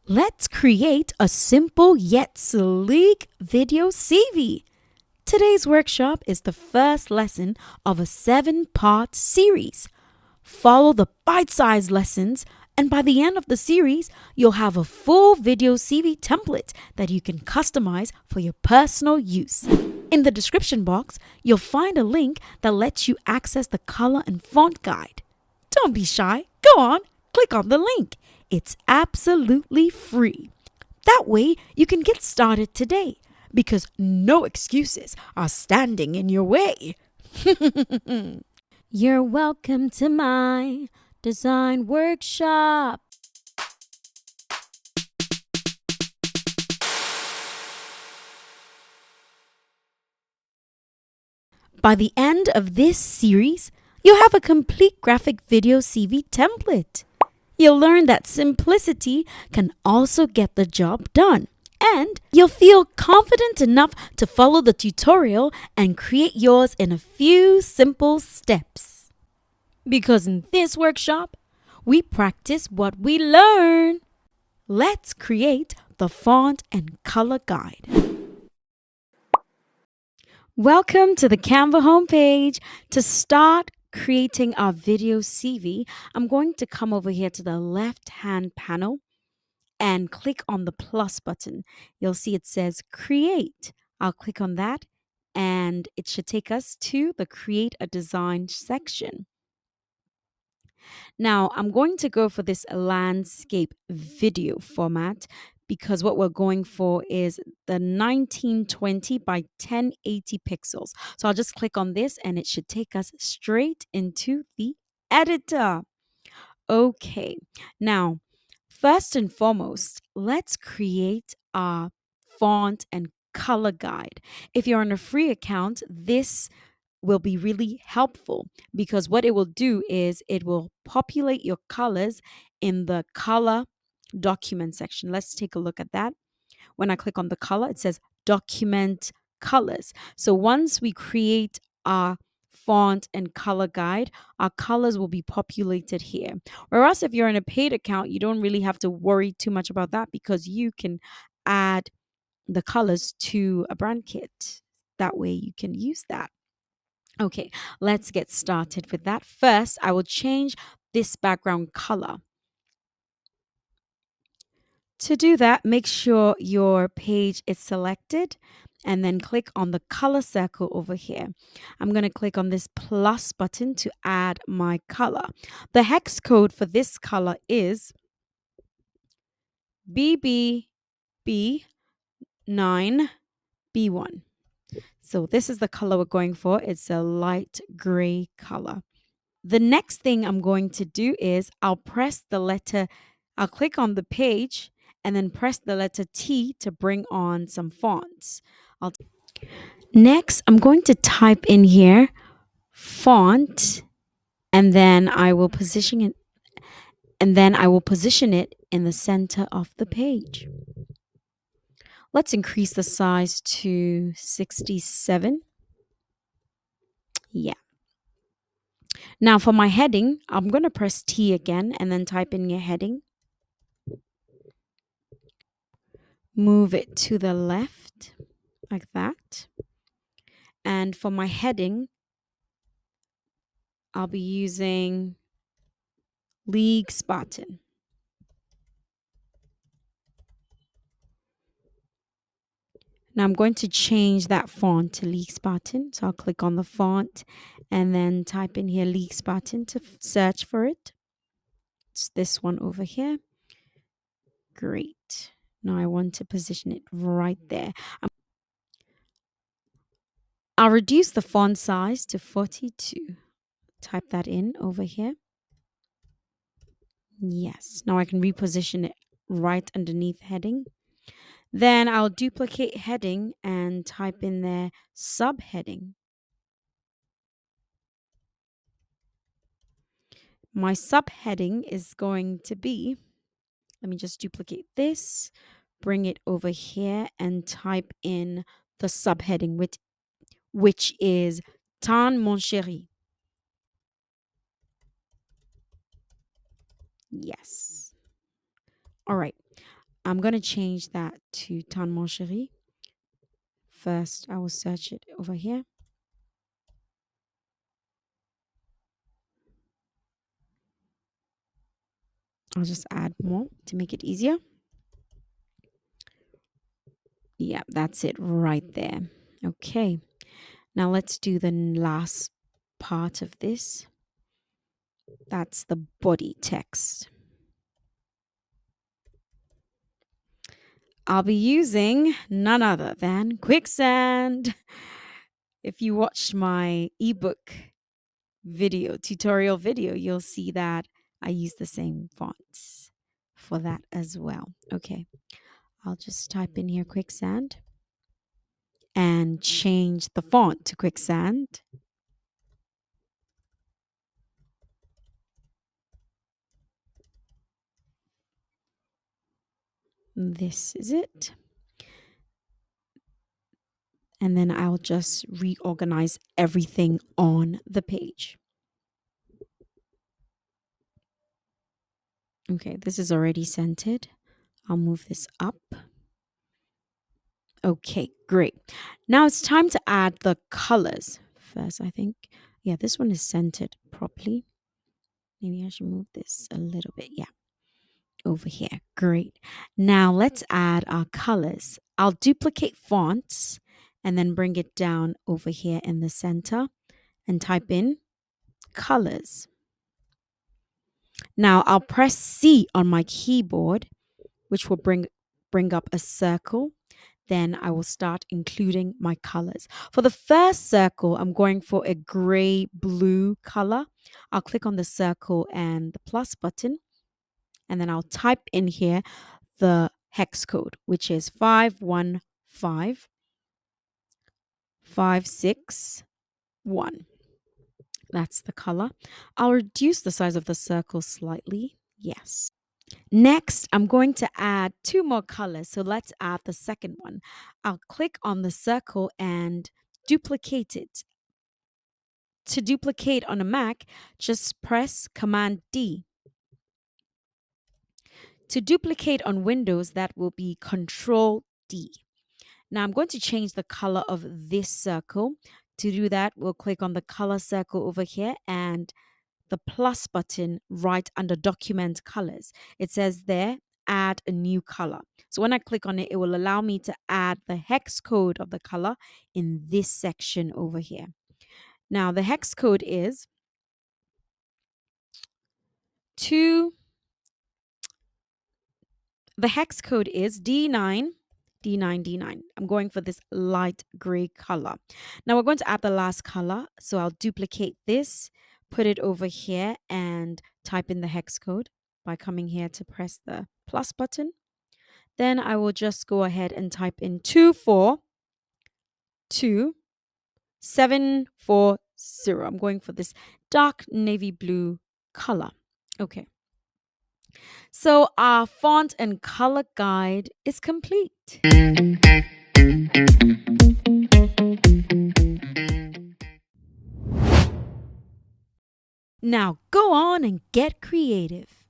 Let's create a simple yet sleek video CV. Today's workshop is the first lesson of a 7-part series. Follow the bite-sized lessons, and by the end of the series, you'll have a full video CV template that you can customize for your personal use. In the description box, you'll find a link that lets you access the color and font guide. Don't be shy. Go on, click on the link. It's absolutely free. That way, you can get started today because no excuses are standing in your way. You're welcome to my design workshop. By the end of this series, you'll have a complete graphic video CV template. You'll learn that simplicity can also get the job done. And you'll feel confident enough to follow the tutorial and create yours in a few simple steps. Because in this workshop, we practice what we learn. Let's create the font and color guide. Welcome to the Canva homepage. To start creating our video CV, I'm going to come over here to the left-hand panel and click on the plus button. You'll see it says create. I'll click on that and it should take us to the create a design section. Now I'm going to go for this landscape video format because what we're going for is the 1920 by 1080 pixels. So I'll just click on this and it should take us straight into the editor. Okay, now first and foremost, let's create our font and color guide. If you're on a free account, this will be really helpful because what it will do is it will populate your colors in the color document section. Let's take a look at that. When I click on the color, it says document colors. So once we create our font and color guide, our colors will be populated here. Whereas if you're in a paid account, you don't really have to worry too much about that because you can add the colors to a brand kit. That way you can use that. Okay, let's get started with that. First, I will change this background color. To do that, make sure your page is selected and then click on the color circle over here. I'm going to click on this plus button to add my color. The hex code for this color is BBB9B1. So this is the color we're going for. It's a light gray color. The next thing I'm going to do is I'll click on the page and then press the letter T to bring on some fonts. Next, I'm going to type in here font and then I will position it in the center of the page. Let's increase the size to 67. Yeah. Now for my heading, I'm going to press T again and then type in your heading. Move it to the left like that. And for my heading, I'll be using League Spartan. Now I'm going to change that font to League Spartan. So I'll click on the font and then type in here League Spartan to search for it. It's this one over here. Great. Now I want to position it right there. I'll reduce the font size to 42. Type that in over here. Yes. Now I can reposition it right underneath heading. Then I'll duplicate heading and type in there subheading. My subheading is going to be, let me just duplicate this, bring it over here and type in the subheading, which is Tan mon chéri. Yes. All right. I'm going to change that to Tan Mon Chéri. First, I will search it over here. I'll just add more to make it easier. Yeah, that's it right there. Okay. Now let's do the last part of this. That's the body text. I'll be using none other than Quicksand. If you watched my ebook tutorial video, you'll see that I use the same fonts for that as well. Okay, I'll just type in here Quicksand and change the font to Quicksand. This is it. And then I'll just reorganize everything on the page. Okay, this is already centered. I'll move this up. Okay, great. Now it's time to add the colors. First, I think, yeah, this one is centered properly. Maybe I should move this a little bit. Yeah, over here. Great. Now let's add our colors. I'll duplicate fonts and then bring it down over here in the center and type in colors. Now I'll press C on my keyboard, which will bring up a circle. Then I will start including my colors. For the first circle, I'm going for a gray blue color. I'll click on the circle and the plus button, and then I'll type in here the hex code, which is 515561. That's the color. I'll reduce the size of the circle slightly. Yes. Next, I'm going to add two more colors. So let's add the second one. I'll click on the circle and duplicate it. To duplicate on a Mac, just press Command D. To duplicate on Windows, that will be Control D. Now I'm going to change the color of this circle. To do that, we'll click on the color circle over here and the plus button right under document colors. It says there, add a new color. So when I click on it, it will allow me to add the hex code of the color in this section over here. Now the hex code is D9, D9, D9. I'm going for this light gray color. Now we're going to add the last color. So I'll duplicate this, put it over here and type in the hex code by coming here to press the plus button. Then I will just go ahead and type in 242740. I'm going for this dark navy blue color. Okay. So our font and color guide is complete. Now go on and get creative.